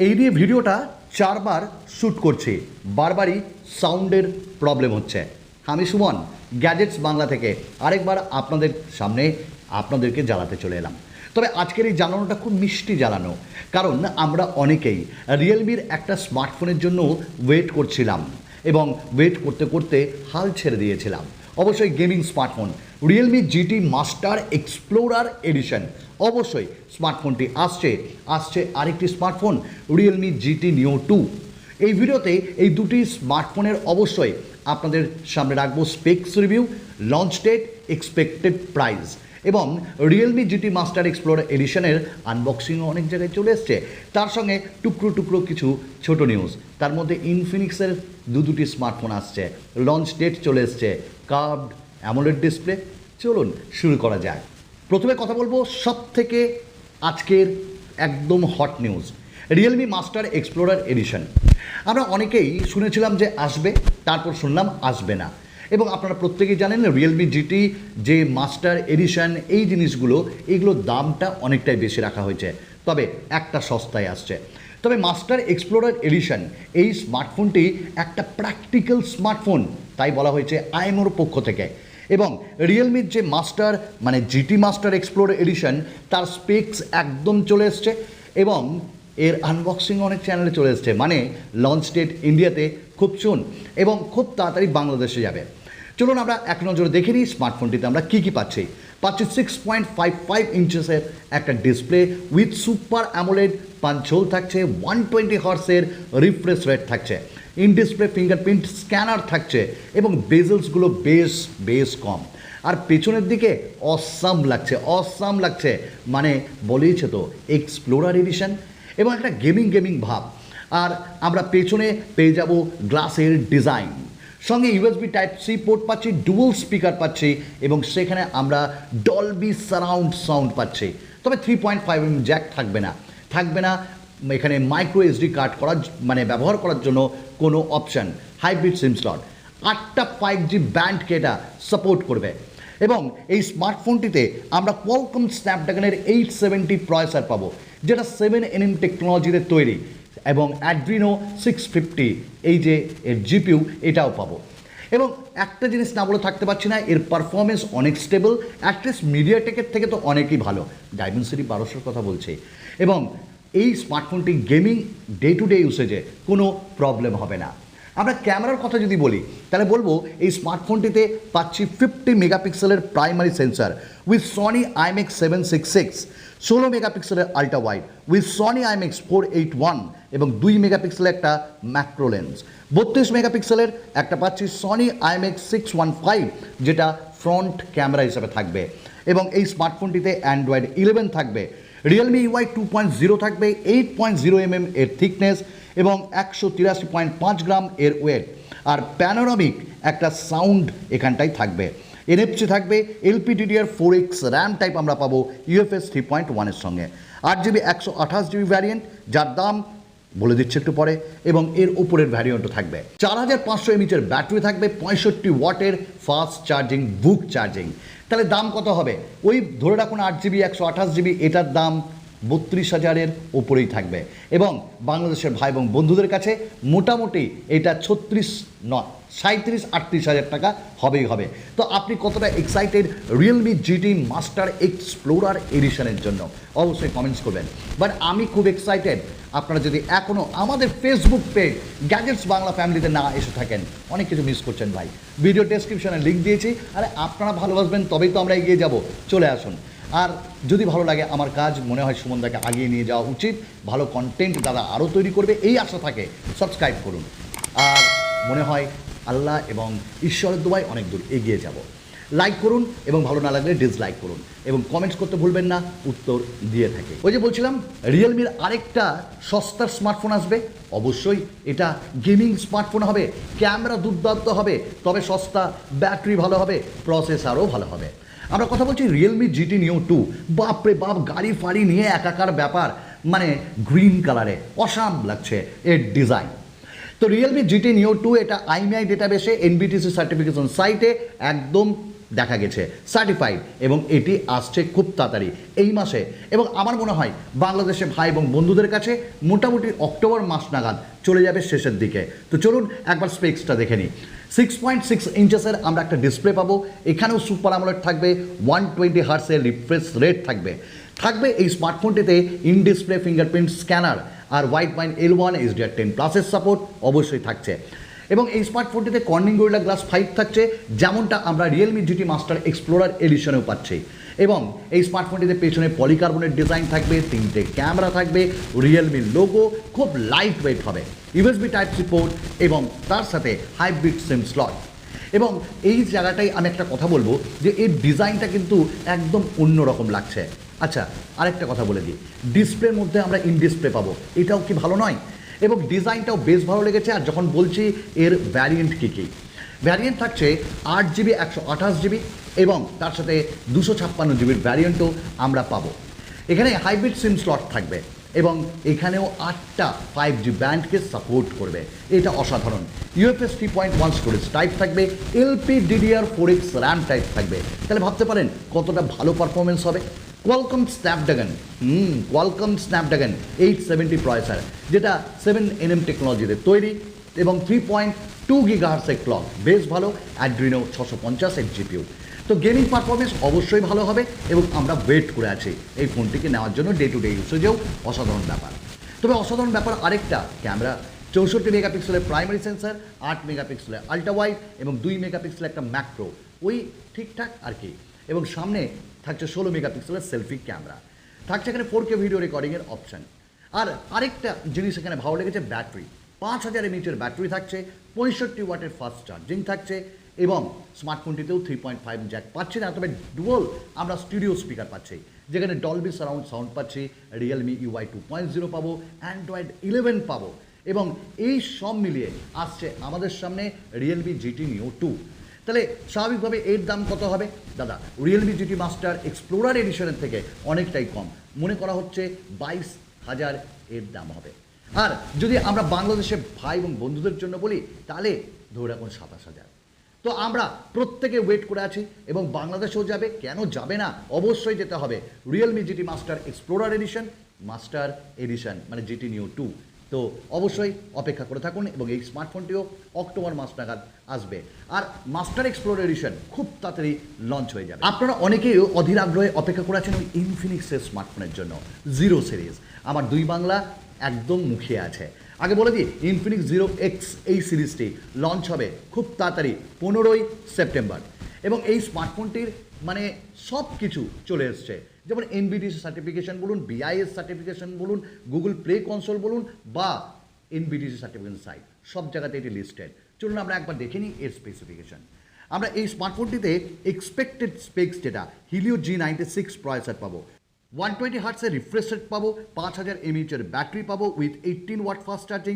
এই নিয়ে ভিডিওটা 4বার শ্যুট করছি, বারবারই সাউন্ডের প্রবলেম হচ্ছে। আমি সুমন গ্যাজেটস বাংলা থেকে আরেকবার আপনাদের সামনে আপনাদেরকে জ্বালাতে চলে এলাম। তবে আজকের এই জ্বালানোটা খুব মিষ্টি জ্বালানো, কারণ আমরা অনেকেই রিয়েলমির একটা স্মার্টফোনের জন্য ওয়েট করছিলাম এবং ওয়েট করতে করতে হাল ছেড়ে দিয়েছিলাম। অবশ্যই gaming smartphone Realme GT master Explorer Edition. অবশ্যই স্মার্টফোনটি আসছে আরেকটি স্মার্টফোন রিয়েলমি জিটি নিও 2। এই ভিডিওতে এই দুটি স্মার্টফোনের অবশ্যই আপনাদের সামনে রাখবো specs review, launch date, expected price এবং রিয়েলমি জিটি মাস্টার এক্সপ্লোরার এডিশনের আনবক্সিংও অনেক জায়গায় চলে এসছে। তার সঙ্গে টুকরো টুকরো কিছু ছোট নিউজ। তার মধ্যে ইনফিনিক্সের দুটি স্মার্টফোন আসছে, লঞ্চ ডেট চলে এসছে, কার্ভড অ্যামোলেড ডিসপ্লে। চলুন শুরু করা যায়। প্রথমে কথা বলবো সবথেকে আজকের একদম hot news, Realme Master Explorer Edition. আমরা অনেকেই শুনেছিলাম যে আসবে, তারপর শুনলাম আসবে না। এবং আপনারা প্রত্যেকেই জানেন রিয়েলমি জিটি যে মাস্টার এডিশন, এই জিনিসগুলো এগুলোর দামটা অনেকটাই বেশি রাখা হয়েছে, তবে একটা সস্তায় আসছে। তবে মাস্টার এক্সপ্লোরার এডিশন এই স্মার্টফোনটি একটা প্র্যাকটিক্যাল স্মার্টফোন, তাই বলা হয়েছে আইএমওর পক্ষ থেকে। এবং রিয়েলমির যে মাস্টার মানে জিটি মাস্টার এক্সপ্লোরার এডিশন, তার স্পেক্স একদম চলে এসছে এবং এর আনবক্সিং অনেক চ্যানেলে চলে এসছে। মানে লঞ্চ ডেট ইন্ডিয়াতে খুব সুন এবং খুব তাড়াতাড়ি বাংলাদেশে যাবে। চলুন আমরা এক নজরে দেখে নিই স্মার্টফোনটিতে আমরা কী কী পাচ্ছি। 6.55 ইঞ্চেসের একটা display with super AMOLED punch whole থাকছে, 120 হার্টসের রিফ্রেশ রেট থাকছে, ইন ডিসপ্লে ফিঙ্গারপ্রিন্ট স্ক্যানার থাকছে এবং বেজেলসগুলো বেশ কম। আর পেছনের দিকে অসাম লাগছে, মানে বলেইছে তো এক্সপ্লোরার এডিশন এবং একটা গেমিং ভাব। আর আমরা পেছনে পেয়ে যাব গ্লাসের ডিজাইন, সঙ্গে ইউএসবি টাইপ সি পোর্ট পাচ্ছি, ডুয়াল স্পিকার পাচ্ছি এবং সেখানে আমরা ডলবি সারাউন্ড সাউন্ড পাচ্ছি। তবে 3.5mm জ্যাক থাকবে না এখানে মাইক্রো এসডি কার্ড ব্যবহার করার জন্য কোনো অপশান। হাইব্রিড সিম স্লট, 8টা 5G ব্যান্ডকে এটা সাপোর্ট করবে। এবং এই স্মার্টফোনটিতে আমরা কোয়ালকম স্ন্যাপড্রাগনের 870 প্রসেসর পাবো, যেটা 7nm টেকনোলজিতে তৈরি, এবং অ্যাড্রিনো 650 এই যে এর জিপিইউ এটাও পাবো। এবং একটা জিনিস না বলে থাকতে পারছি না, এর পারফরমেন্স অনেক স্টেবল, অ্যাটলিস্ট মিডিয়াটেকের থেকে তো অনেকই ভালো। ডাইমেনসিটি 1200 কথা বলছে। এবং এই স্মার্টফোনটি গেমিং ডে টু ডে ইউসেজে কোনো প্রবলেম হবে না। আমরা ক্যামেরার কথা যদি বলি তাহলে বলবো এই স্মার্টফোনটিতে পাচ্ছি 50 মেগাপিক্সেলের primary sensor with Sony IMX 766, 16 মেগাপিক্সেলের ultra wide with Sony IMX 481 এবং 2 মেগাপিক্সেলের একটা ম্যাক্রো লেন্স, 32 মেগাপিক্সেলের একটা পাচ্ছি সনি IMX 615 যেটা ফ্রন্ট ক্যামেরা হিসাবে থাকবে। এবং এই স্মার্টফোনটিতে অ্যান্ড্রয়েড 11 থাকবে, রিয়েলমি UI 2.0 থাকবে, 8.0mm এর থিকনেস এবং 183.5 গ্রাম এর ওয়েট। আর প্যানোরামিক একটা সাউন্ড এখানটাই থাকবে, NFC থাকবে, LPDDR4X র্যাম টাইপ আমরা পাবো UFS 3.1 এর সঙ্গে, 8GB 128GB ভ্যারিয়েন্ট, যার দাম বলে দিচ্ছে একটু পরে। এবং এর ওপরের ভ্যারিয়েন্টও থাকবে। 4500 mAh ব্যাটারি থাকবে, 65 ওয়াটের ফাস্ট চার্জিং বুক চার্জিং। তাহলে দাম কত হবে? ওই ধরে রাখুন 8GB 128GB, এটার দাম 32,000-এর ওপরেই থাকবে। এবং বাংলাদেশের ভাই এবং বন্ধুদের কাছে মোটামুটি এটা 37-38 টাকা হবে। তো আপনি কতটা excited Realme GT master explorer এডিশনের জন্য অবশ্যই কমেন্টস করবেন। বাট আমি খুব এক্সাইটেড। আপনারা যদি এখনও আমাদের ফেসবুক পেজ গ্যাজেটস বাংলা ফ্যামিলিতে না এসে থাকেন, অনেক কিছু মিস করছেন ভাই। ভিডিও ডেসক্রিপশনে লিঙ্ক দিয়েছি, আরে আপনারা ভালোবাসবেন তবেই তো আমরা এগিয়ে যাব। চলে আসুন। আর যদি ভালো লাগে আমার কাজ, মনে হয় সুমনদাকে আগিয়ে নিয়ে যাওয়া উচিত, ভালো কন্টেন্ট দাদা আরও তৈরি করবে, এই আশা থাকে, সাবস্ক্রাইব করুন। আর মনে হয় আল্লাহ এবং ঈশ্বরের দোয়ায় অনেক দূর এগিয়ে যাব। লাইক করুন এবং ভালো না লাগলে ডিসলাইক করুন এবং কমেন্টস করতে ভুলবেন না, উত্তর দিয়ে থাকে। ওই যে বলছিলাম রিয়েলমির আরেকটা সস্তার স্মার্টফোন আসবে, অবশ্যই এটা গেমিং স্মার্টফোন হবে, ক্যামেরা দুর্দান্ত হবে, তবে সস্তা, ব্যাটারি ভালো হবে, প্রসেসরও ভালো হবে। আমরা কথা বলছি রিয়েলমি জিটি নিও 2। বাপরে বাপ, গাড়ি ফাড়ি নিয়ে একাকার ব্যাপার, মানে গ্রিন কালারে অসাম লাগছে এর ডিজাইন। তো রিয়েলমি জিটি নিও 2 এটা IMEI ডেটাবেসে NBTC সার্টিফিকেশন সাইটে একদম দেখা গেছে সার্টিফাইড, এবং এটি আসছে খুব তাড়াতাড়ি এই মাসে। এবং আমার মনে হয় বাংলাদেশে ভাই এবং বন্ধুদের কাছে মোটামুটি অক্টোবর মাস নাগাদ চলে যাবে শেষের দিকে। তো চলুন একবার স্পেক্সটা দেখে নিই। 6.6 ইঞ্চেসের আমরা একটা ডিসপ্লে পাবো, এখানেও সুপার আমোলেড থাকবে, 120 হার্টসের রিফ্রেশ রেট থাকবে এই স্মার্টফোনটিতে ইন ডিসপ্লে ফিঙ্গারপ্রিন্ট স্ক্যানার, আর ওয়াইড পয়েন্ট L1 HDR10+-এর সাপোর্ট অবশ্যই থাকছে। এবং এই স্মার্টফোনটিতে কর্নিং গরিলা গ্লাস 5 থাকছে, যেমনটা আমরা রিয়েলমি GT মাস্টার এক্সপ্লোরার এডিশনেও পাচ্ছি। এবং এই স্মার্টফোনটিতে পেছনে পলিকার্বনেট ডিজাইন থাকবে, 3টে ক্যামেরা থাকবে, রিয়েলমির লোগো, খুব লাইট ওয়েট হবে, USB Type-C পোর্ট এবং তার সাথে হাইব্রিড সিম স্লট। এবং এই জায়গাটাই আমি একটা কথা বলবো যে এর ডিজাইনটা কিন্তু একদম অন্যরকম লাগছে। আচ্ছা, আরেকটা কথা বলে দিই, ডিসপ্লের মধ্যে আমরা ইন ডিসপ্লে পাবো, এটাও কি ভালো নয়? এবং ডিজাইনটাও বেশ ভালো লেগেছে। আর যখন বলছি এর ভ্যারিয়েন্ট কী ভ্যারিয়েন্ট থাকছে 8GB 128GB এবং তার সাথে 256GB ভ্যারিয়েন্টও আমরা পাবো। এখানে হাইব্রিড সিম স্লট থাকবে এবং এখানেও 8টা 5G ব্যান্ডকে সাপোর্ট করবে, এটা অসাধারণ। UFS 3.1 স্টোরেজ টাইপ থাকবে, LPDDR4X র্যাম টাইপ থাকবে। তাহলে ভাবতে পারেন কতটা ভালো পারফরমেন্স হবে। কোয়ালকম স্ন্যাপড্রাগন 870 প্রসেসর, যেটা 7nm টেকনোলজিতে তৈরি এবং 3.2 GHz ক্লক, বেশ ভালো। Adreno 650 GPU। তো গেমিং পারফরমেন্স অবশ্যই ভালো হবে এবং আমরা ওয়েট করে আছি এই ফোনটিকে নেওয়ার জন্য। ডে টু ডে ইউসেজেও অসাধারণ ব্যাপার। তবে অসাধারণ ব্যাপার আরেকটা, ক্যামেরা 64 মেগাপিক্সেলের প্রাইমারি সেন্সার, 8 মেগাপিক্সেলের আল্ট্রা ওয়াইড এবং 2 মেগাপিক্সেলের একটা ম্যাক্রো, ওই ঠিকঠাক আর কি। এবং সামনে থাকছে 16 মেগাপিক্সেলের সেলফি ক্যামেরা, থাকছে এখানে 4K ভিডিও রেকর্ডিংয়ের অপশান। আর আরেকটা জিনিস এখানে ভালো লেগেছে, ব্যাটারি 5000 mAh ব্যাটারি থাকছে, 65 ওয়াটের ফাস্ট চার্জিং থাকছে এবং স্মার্টফোনটিতেও 3.5 জ্যাক পাচ্ছি না, তবে ডুয়াল আমরা স্টুডিও স্পিকার পাচ্ছি, যেখানে ডলবি সারাউন্ড সাউন্ড পাচ্ছি, Realme UI 2.0 পাবো, Android 11 পাবো এবং এই সব মিলিয়ে আসছে আমাদের সামনে Realme GT Neo 2। তাহলে স্বাভাবিকভাবে এর দাম কত হবে দাদা? Realme GT মাস্টার এক্সপ্লোরার এডিশনের থেকে অনেকটাই কম, মনে করা হচ্ছে 22,000 এর দাম হবে। আর যদি আমরা বাংলাদেশে ভাই এবং বন্ধুদের জন্য বলি তাহলে ধরে রাখুন 27,000। তো আমরা প্রত্যেকে ওয়েট করে আছি এবং বাংলাদেশেও যাবে, কেন যাবে না, অবশ্যই যেতে হবে। Realme GT Master Explorer Edition মানে GT Neo 2। তো অবশ্যই অপেক্ষা করে থাকুন এবং এই স্মার্টফোনটিও অক্টোবর মাস নাগাদ আসবে। আর মাস্টার এক্সপ্লোরার এডিশন খুব তাড়াতাড়ি লঞ্চ হয়ে যাবে। আপনারা অনেকেই অধীর আগ্রহে অপেক্ষা করে আছেন ওই ইনফিনিক্সের স্মার্টফোনের জন্য, 0 সিরিজ। আমার দুই বাংলা একদম মুখে আছে। আগে বলে দিই, ইনফিনিক্স 0X এই সিরিজটি লঞ্চ হবে খুব তাড়াতাড়ি 15ই সেপ্টেম্বর এবং এই স্মার্টফোনটির মানে সব কিছু চলে এসছে, যেমন NBTC সার্টিফিকেশন বলুন, BIS সার্টিফিকেশন বলুন, গুগল প্লে কনসোল বলুন বা NBTC সার্টিফিকেশন সাইট, সব জায়গাতে এটি লিস্টেড। চলুন আমরা একবার দেখে নিই এর স্পেসিফিকেশন। আমরা এই স্মার্টফোনটিতে এক্সপেক্টেড স্পেক্স যেটা Helio G96 প্রসেসর পাবো, 120 হার্টসের রিফ্রেশ রেট পাবো, 5000 mAh ব্যাটারি পাবো with 18 watt fast charging,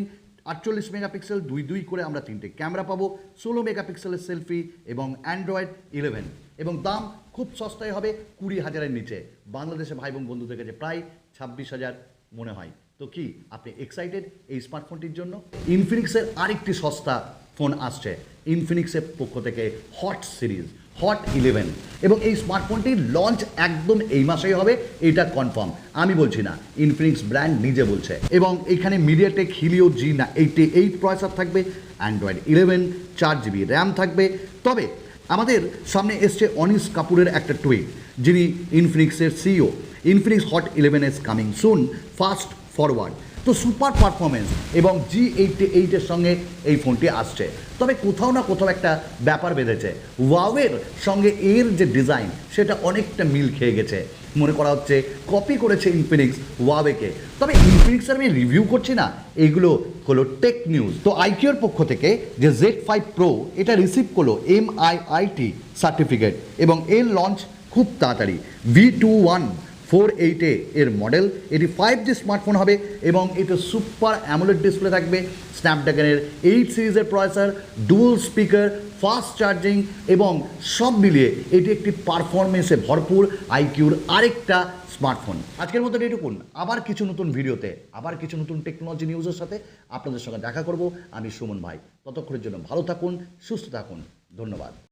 48 megapixel 2 করে আমরা 3টে ক্যামেরা পাবো, 16 মেগাপিক্সেলের সেলফি এবং Android 11। এবং দাম খুব সস্তায় হবে, 20,000-এর নিচে। বাংলাদেশে ভাই বোন বন্ধুদের কাছে প্রায় 26,000 মনে হয়। তো কি আপনি এক্সাইটেড এই স্মার্টফোনটির জন্য? ইনফিনিক্সের আরেকটি সস্তা ফোন আসছে ইনফিনিক্সের পক্ষ থেকে, হট সিরিজ হট 11, এবং এই স্মার্টফোনটির লঞ্চ একদম এই মাসেই হবে, এটা কনফার্ম, আমি বলছি না, ইনফিনিক্স ব্র্যান্ড নিজে বলছে। এবং এখানে মিডিয়াটেক Helio G88 প্রসেসর থাকবে, Android 11, 4GB র্যাম থাকবে। তবে আমাদের সামনে এসছে অনিশ কাপুরের একটা টুইট, যিনি ইনফিনিক্সের CEO, Infinix hot 11 is coming soon, fast forward. তো সুপার পারফরমেন্স এবং G88-এর সঙ্গে এই ফোনটি আসছে। তবে কোথাও না কোথাও একটা ব্যাপার বেঁধেছে, ওয়াওয়ের সঙ্গে এর যে ডিজাইন সেটা অনেকটা মিল খেয়ে গেছে, মনে করা হচ্ছে কপি করেছে ইনফিনিক্স ওয়াওয়েকে। তবে ইনফিনিক্সের আমি রিভিউ করছি না, এগুলো হলো টেক নিউজ। তো iQOOর পক্ষ থেকে যে Z5 Pro এটা রিসিভ করলো MIIT সার্টিফিকেট এবং এর লঞ্চ খুব তাড়াতাড়ি। V2148 এর মডেল, এটি 5G স্মার্টফোন হবে এবং এটা সুপার অ্যামোলেড ডিসপ্লে থাকবে, স্ন্যাপড্রাগনের 8 সিরিজের processor, dual speaker, fast charging এবং সব মিলিয়ে এটি একটি পারফরমেন্সে ভরপুর iQOOর আরেকটা স্মার্টফোন। আজকের মতো এটুকুন, আবার কিছু নতুন ভিডিওতে, আবার কিছু নতুন টেকনোলজি নিউজের সাথে আপনাদের সঙ্গে দেখা করব আমি সুমন ভাই। ততক্ষণের জন্য ভালো থাকুন, সুস্থ থাকুন, ধন্যবাদ।